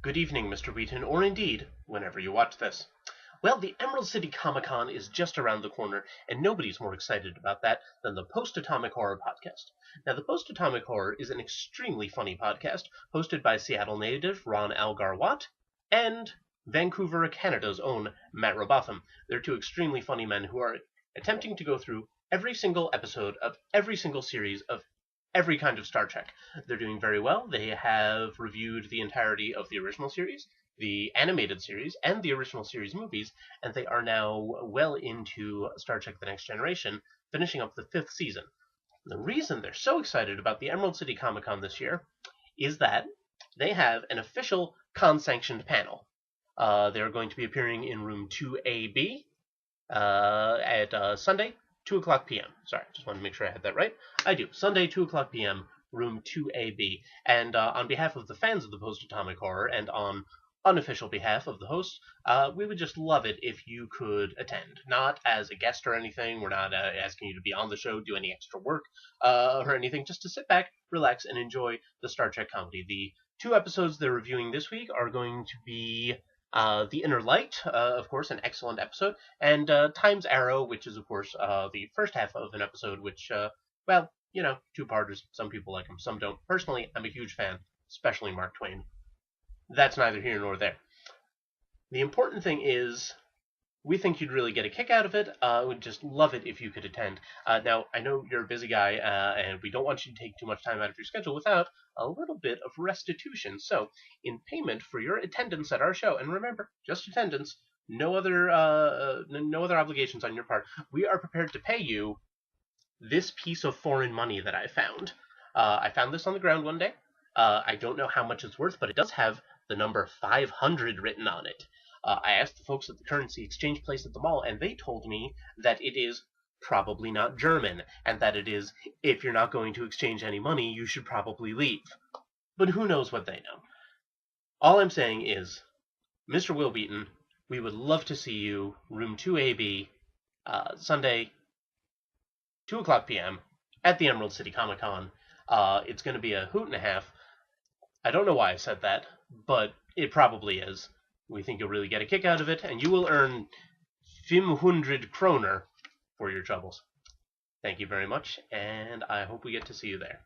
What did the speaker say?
Good evening, Mr. Wheaton, or indeed, whenever you watch this. Well, the Emerald City Comic Con is just around the corner, and nobody's more excited about that than the Post-Atomic Horror podcast. Now, the Post-Atomic Horror is an extremely funny podcast hosted by Seattle native Ron Algar-Watt and Vancouver, Canada's own Matt Robotham. They're two extremely funny men who are attempting to go through every single episode of every single series of every kind of Star Trek. They're doing very well. They have reviewed the entirety of the original series, the animated series, and the original series movies, and they are now well into Star Trek The Next Generation, finishing up the 5th season. The reason they're so excited about the Emerald City Comic Con this year is that they have an official con-sanctioned panel. They're going to be appearing in room 2AB at Sunday, 2 o'clock p.m. Sorry, just wanted to make sure I had that right. I do. Sunday, 2 o'clock p.m., room 2AB. And on behalf of the fans of the Post-Atomic Horror and on unofficial behalf of the hosts, we would just love it if you could attend. Not as a guest or anything. We're not asking you to be on the show, do any extra work or anything. Just to sit back, relax, and enjoy the Star Trek comedy. The 2 episodes they're reviewing this week are going to be The Inner Light, of course, an excellent episode, and Time's Arrow, which is, of course, the first half of an episode, which, well, you know, two-parters. Some people like them, some don't. Personally, I'm a huge fan, especially Mark Twain. That's neither here nor there. The important thing is, we think you'd really get a kick out of it. We'd just love it if you could attend. Now, I know you're a busy guy, and we don't want you to take too much time out of your schedule without a little bit of restitution. So, in payment for your attendance at our show, and remember, just attendance, no other obligations on your part, we are prepared to pay you this piece of foreign money that I found. I found this on the ground one day. I don't know how much it's worth, but it does have the number 500 written on it. I asked the folks at the currency exchange place at the mall, and they told me that it is probably not German, and that it is, if you're not going to exchange any money, you should probably leave. But who knows what they know. All I'm saying is, Mr. Will Wheaton, we would love to see you, room 2AB, Sunday, 2 o'clock p.m., at the Emerald City Comic Con. It's going to be a hoot and a half. I don't know why I said that, but it probably is. We think you'll really get a kick out of it, and you will earn 500 kroner for your troubles. Thank you very much, and I hope we get to see you there.